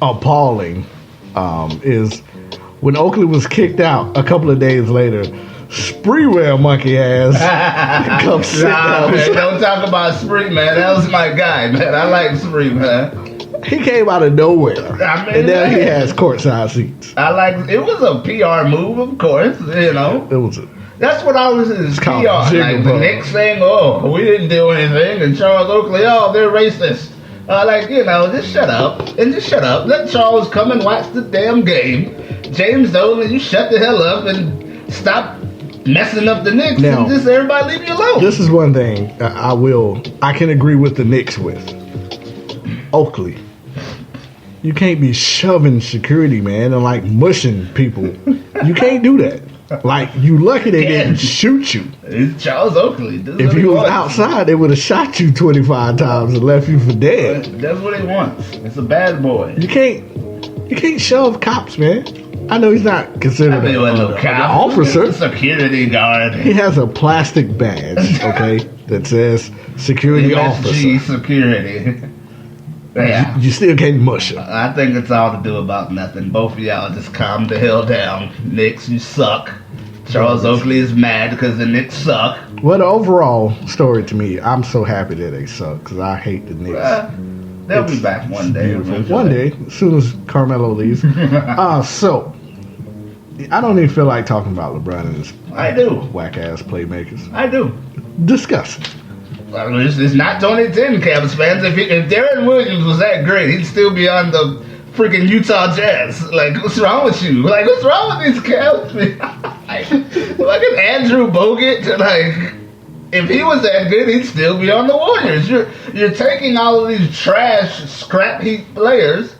appalling is when Oakley was kicked out a couple of days later. Spreewell monkey ass come sit down. Man, don't talk about Spree, man. That was my guy, man. I like Spree, man. He came out of nowhere, and now he has courtside seats. I like it. Was a PR move, of course. You know, it was. That's what I was. Is PR like the Knicks saying, "Oh, we didn't do anything," and Charles Oakley, "Oh, they're racist." Like, you know, just shut up and just shut up. Let Charles come and watch the damn game. James Dolan, you shut the hell up and stop messing up the Knicks now, and just everybody leave you alone. This is one thing I can agree with the Knicks with. Oakley, you can't be shoving security, man, and like mushing people. You can't do that. Like, you lucky they didn't shoot you. It's Charles Oakley. If he was outside, they would have shot you 25 times and left you for dead. That's what he wants. It's a bad boy. You can't shove cops, man. I know he's not considered an officer. Security guard. He has a plastic badge, okay, that says security officer. Security. Yeah. You still can't mush him. I think it's all to do about nothing. Both of y'all just calm the hell down. Knicks, you suck. Charles Oakley is mad because the Knicks suck. Well, the overall story to me, I'm so happy that they suck because I hate the Knicks. They'll be back one day. One day, as soon as Carmelo leaves. So, I don't even feel like talking about LeBron and his whack-ass playmakers. I do. Discuss it. Well, it's not 2010, Cavs fans. If Darren Williams was that great, he'd still be on the freaking Utah Jazz. Like, what's wrong with you? Like, what's wrong with these Cavs? Like an Andrew Bogut. Like, if he was that good, he'd still be on the Warriors. You're taking all of these trash, scrap heap players,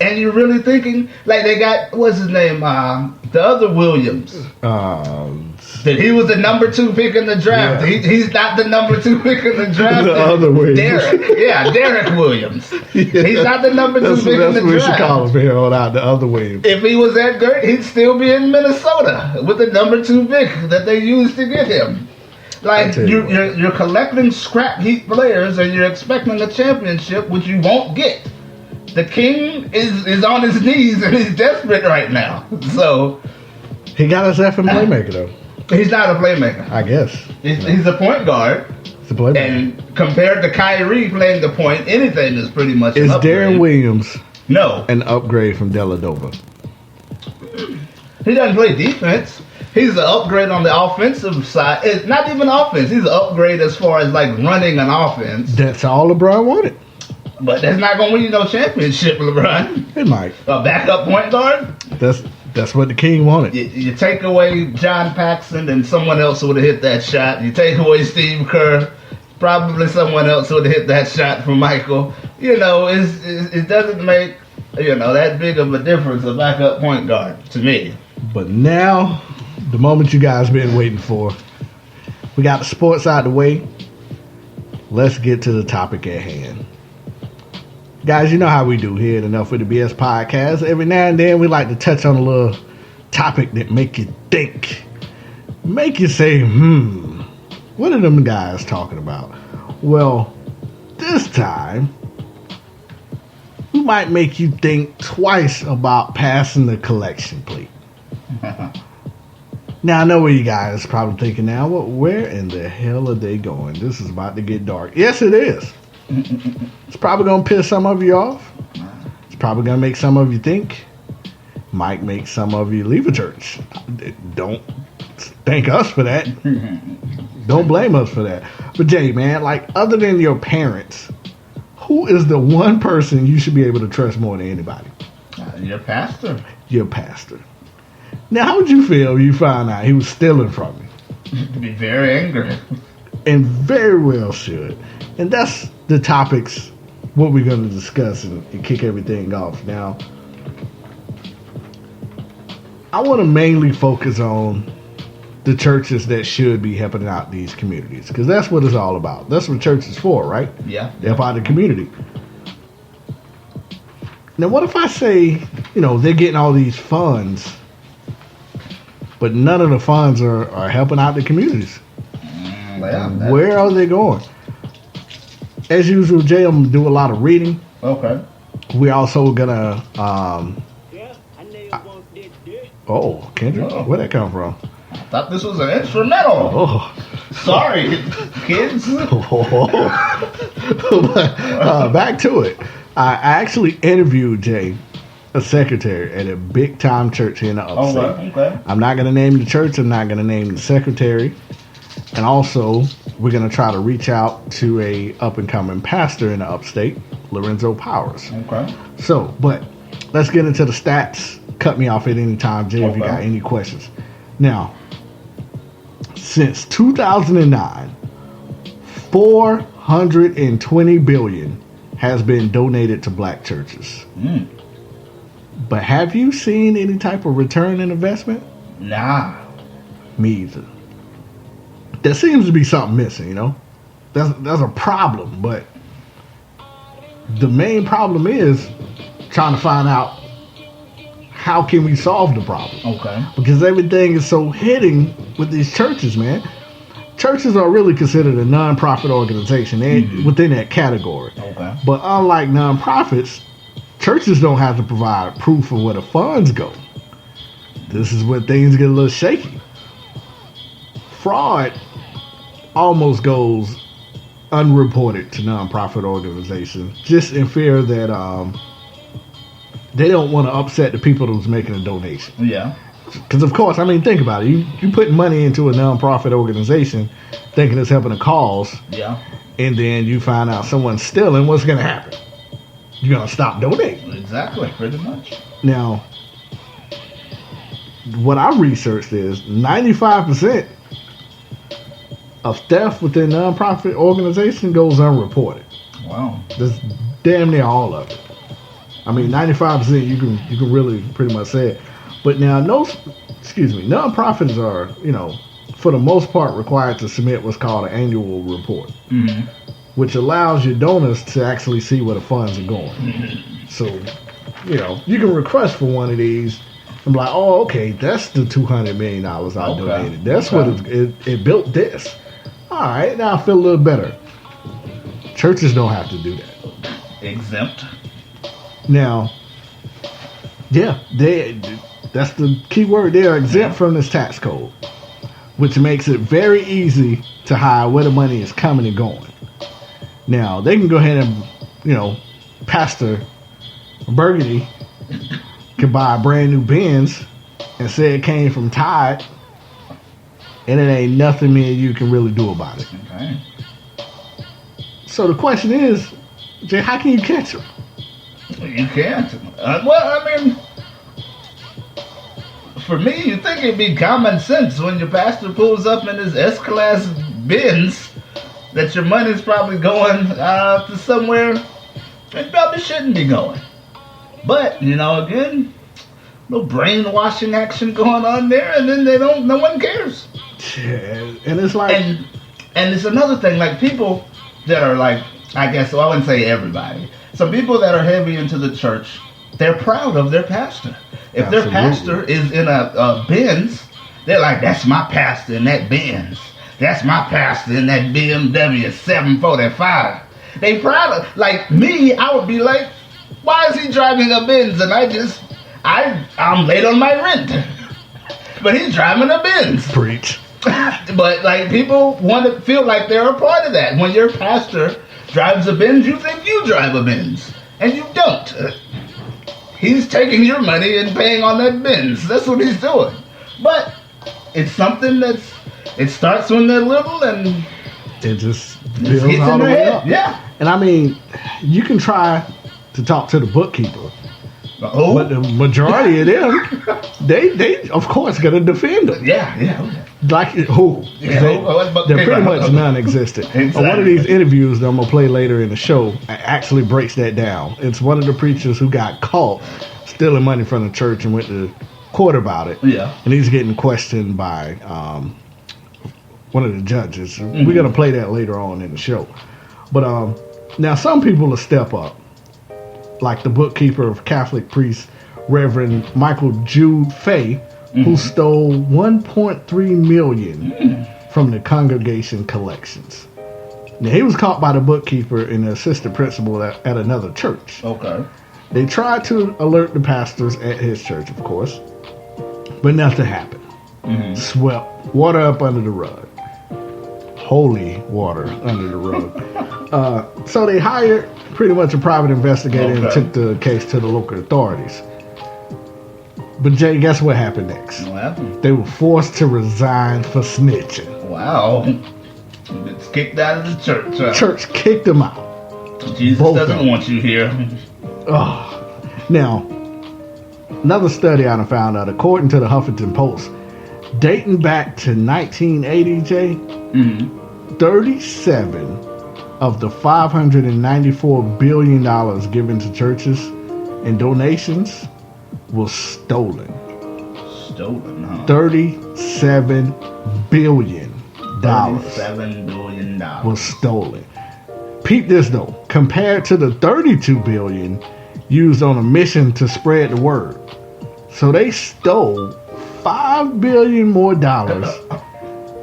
and you're really thinking, like, they got, what's his name? The other Williams. That he was the number 2 pick in the draft. Yeah. He's not the number 2 pick in the draft. The other Williams. Derek Williams. Yeah. He's not the number 2 pick in the draft. That's what we should call him here on out, the other Williams. If he was that good, he'd still be in Minnesota with the number 2 pick that they used to get him. Like, you're collecting scrap heap players and you're expecting a championship, which you won't get. The king is on his knees and he's desperate right now. So he got us effing playmaker though. He's not a playmaker. I guess. He's a point guard. He's a playmaker. And compared to Kyrie playing the point, anything is pretty much an upgrade. Is Darren Williams an upgrade from Dellavedova? He doesn't play defense. He's an upgrade on the offensive side. It's not even offense. He's an upgrade as far as like running an offense. That's all LeBron wanted. But that's not going to win you no championship, LeBron. It might. A backup point guard? That's what the king wanted. You take away John Paxson and someone else would have hit that shot. You take away Steve Kerr, probably someone else would have hit that shot from Michael. You know, it doesn't make, that big of a difference, a backup point guard, to me. But now, the moment you guys been waiting for, we got the sports out of the way. Let's get to the topic at hand. Guys, you know how we do here at Enough with the BS podcast. Every now and then we like to touch on a little topic that make you think. Make you say, what are them guys talking about? Well, this time, we might make you think twice about passing the collection plate. Now, I know what you guys are probably thinking now, well, where in the hell are they going? This is about to get dark. Yes, it is. It's probably going to piss some of you off. It's probably going to make some of you think. Might make some of you leave a church. Don't thank us for that. Don't blame us for that. But Jay, man, like, other than your parents, who is the one person you should be able to trust more than anybody? Your pastor. Your pastor. Now, how would you feel if you found out he was stealing from you? Be very angry. And very well should. And that's the topics, what we're going to discuss and kick everything off. Now, I want to mainly focus on the churches that should be helping out these communities, because that's what it's all about. That's what church is for, right? Yeah. To help out the community. Now, what if I say, they're getting all these funds, but none of the funds are helping out the communities? Where are they going? As usual, Jay, I'm going to do a lot of reading. Okay. we're also gonna oh, Kendrick, Oh. where'd that come from? Thought this was an instrumental. Oh. Sorry, kids. But, back to it. I actually interviewed Jay, a secretary at a big time church here in the upstate. Okay. I'm not going to name the church. I'm not going to name the secretary. And also, we're going to try to reach out to a up and coming pastor in the upstate, Lorenzo Powers. Okay. So, but let's get into the stats. Cut me off at any time, Jay, if you Okay. got any questions. Now, since 2009, 420 billion has been donated to black churches. Mm. But have you seen any type of return in investment? Nah. Me either. There seems to be something missing, you know? There's a problem, but the main problem is trying to find out how can we solve the problem. Okay. Because everything is so hitting with these churches, man. Churches are really considered a non-profit organization. They're within that category. Okay. But unlike non-profits, churches don't have to provide proof of where the funds go. This is where things get a little shaky. Fraud almost goes unreported to non-profit organizations, just in fear that they don't want to upset the people who's making a donation. Yeah. Because of course, I mean, think about it. You putting money into a non-profit organization, thinking it's helping a cause, Yeah. and then you find out someone's stealing. What's going to happen? You're going to stop donating. Exactly. Pretty much. Now, what I researched is 95% of theft within non-profit organization goes unreported. Wow. That's damn near all of it. I mean, 95% you can really pretty much say it. But now, non-profits are, for the most part required to submit what's called an annual report, which allows your donors to actually see where the funds are going. So, you can request for one of these and be like, oh, okay, that's the $200 million I donated. That's what it built this. All right, now I feel a little better. Churches don't have to do that. Exempt. Now, yeah, that's the key word. They are exempt from this tax code, which makes it very easy to hide where the money is coming and going. Now, they can go ahead and, Pastor Burgundy can buy a brand new Benz and say it came from Tide, and it ain't nothing me and you can really do about it. Okay. So the question is, Jay, how can you catch them? You can't. Well, I mean, for me, you think it'd be common sense when your pastor pulls up in his S-Class Benz that your money's probably going to somewhere it probably shouldn't be going. But, again, no brainwashing action going on there, and then no one cares. Yeah, and it's like... And it's another thing, like people that are like, I guess, well, I wouldn't say everybody. Some people that are heavy into the church, they're proud of their pastor. If Absolutely. their pastor is in a Benz, they're like, that's my pastor in that Benz. That's my pastor in that BMW 745. They proud of, like me, I would be like, why is he driving a Benz? And I'm late on my rent. But he's driving a Benz. Preach. But like people want to feel like they're a part of that. When your pastor drives a Benz, you think you drive a Benz, and you don't. He's taking your money and paying on that Benz. That's what he's doing. But it's something it starts when they're little and it just it builds hits all in the their way head. up. Yeah. And I mean, you can try to talk to the bookkeeper, Oh. but the majority of them, they of course gonna defend them. Yeah. Like who? Yeah, what They're pretty bookkeeper? much non-existent. Exactly. One of these interviews that I'm gonna play later in the show actually breaks that down. It's one of the preachers who got caught stealing money from the church and went to court about it. Yeah. And he's getting questioned by one of the judges. We're gonna play that later on in the show. But now some people will step up, like the bookkeeper of Catholic priest Reverend Michael Jude Fay, who stole 1.3 million from the congregation collections. Now he was caught by the bookkeeper and the assistant principal at another church. Okay. They tried to alert the pastors at his church, of course, but nothing happened. Swept water up under the rug. Holy water under the rug. So they hired pretty much a private investigator and took the case to the local authorities. But Jay, guess what happened next? What happened? They were forced to resign for snitching. Wow. It's kicked out of the church. Huh? Church kicked them out. Jesus Both doesn't of them. want you here. Oh. Now, another study I found out, according to the Huffington Post, dating back to 1980, Jay, 37 of the $594 billion given to churches in donations was stolen. Stolen, huh? $37 billion $37 billion. was stolen. Peep this though, compared to the $32 billion used on a mission to spread the word. So they stole $5 billion more dollars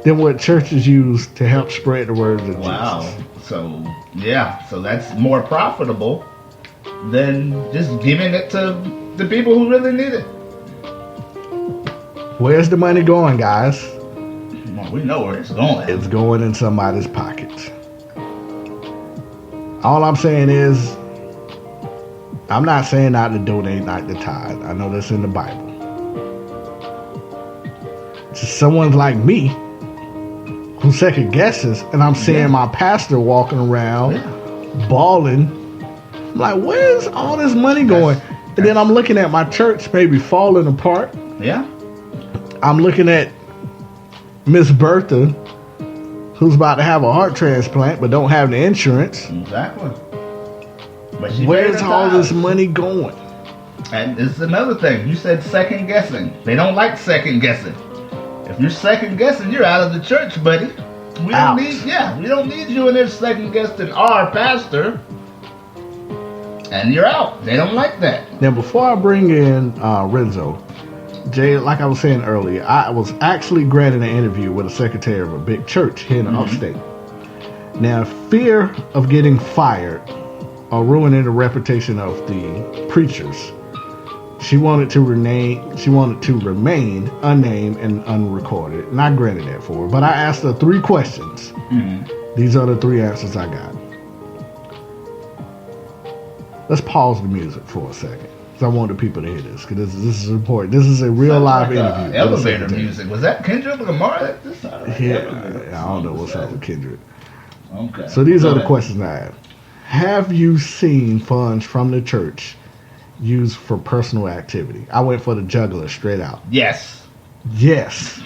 than what churches use to help spread the word of Wow. Jesus. So that's more profitable than just giving it to the people who really need it. Where's the money going, guys? Well, we know where it's going. It's going in somebody's pockets. All I'm saying is, I'm not saying not to donate, not to tithe. I know that's in the Bible. To someone like me, who second guesses, and I'm seeing my pastor walking around, balling. I'm like, where's all this money going? And then I'm looking at my church maybe falling apart. Yeah. I'm looking at Miss Bertha, who's about to have a heart transplant but don't have the insurance. Exactly. But she Where's paid her all this tithes. money going? And this is another thing. You said second guessing. They don't like second guessing. If you're second guessing, you're out of the church, buddy. We Out. we don't need you in there second guessing our pastor. And you're out. They don't like that. Now, before I bring in Renzo, Jay, like I was saying earlier, I was actually granted an interview with a secretary of a big church here in the upstate. Now, fear of getting fired or ruining the reputation of the preachers, she wanted to remain unnamed and unrecorded, and I granted that for her. But I asked her 3 questions. These are the 3 answers I got. Let's pause the music for a second, because I want the people to hear this, because this is important. This is a real live Sounds like, interview. with a elevator secretary. music. Was that Kendrick Lamar? This sounded like Yeah, elevator. I don't know what's up with Kendrick. Okay. So these Go are the ahead. questions I have. Have you seen funds from the church used for personal activity? I went for the juggler straight out. Yes. Yes.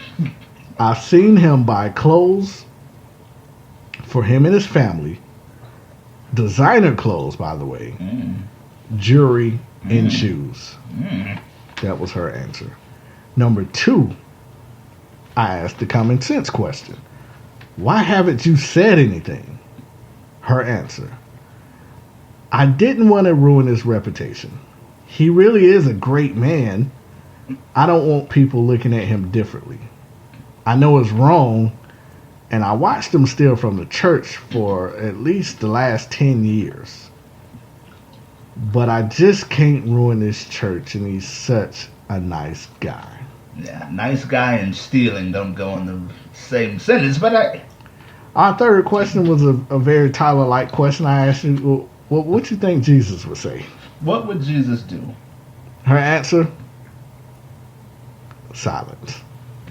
I've seen him buy clothes for him and his family. Designer clothes, by the way. Jewelry and shoes. That was her answer. Number 2, I asked the common sense question. Why haven't you said anything? Her answer. I didn't want to ruin his reputation. He really is a great man. I don't want people looking at him differently. I know it's wrong, and I watched him steal from the church for at least the last 10 years. But I just can't ruin this church, and he's such a nice guy. Yeah. Nice guy and stealing don't go in the same sentence, but Our third question was a very Tyler-like question. I asked you, well, what you think Jesus would say? what would Jesus do? Her answer? Silence.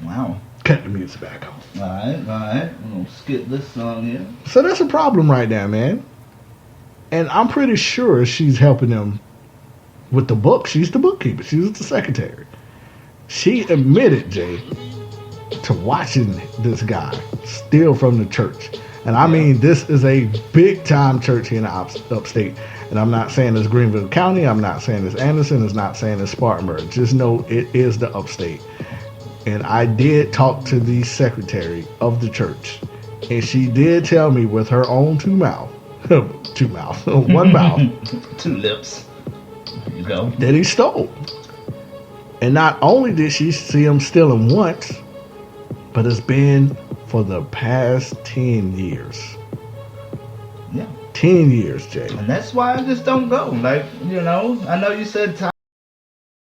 Wow. Cut the music back on. All right. I'm gonna skip this song here. So that's a problem right now, man. And I'm pretty sure she's helping them with the book. She's the bookkeeper. She's the secretary. She admitted, Jay, to watching this guy steal from the church. And I mean, this is a big-time church here in the upstate. And I'm not saying it's Greenville County. I'm not saying it's Anderson. It's not saying it's Spartanburg. Just know it is the upstate. And I did talk to the secretary of the church. And she did tell me with her own one mouth, Two lips. There you go. that he stole. And not only did she see him stealing once, but it's been for the past 10 years. Yeah. 10 years, Jay. And that's why I just don't go. Like, I know you said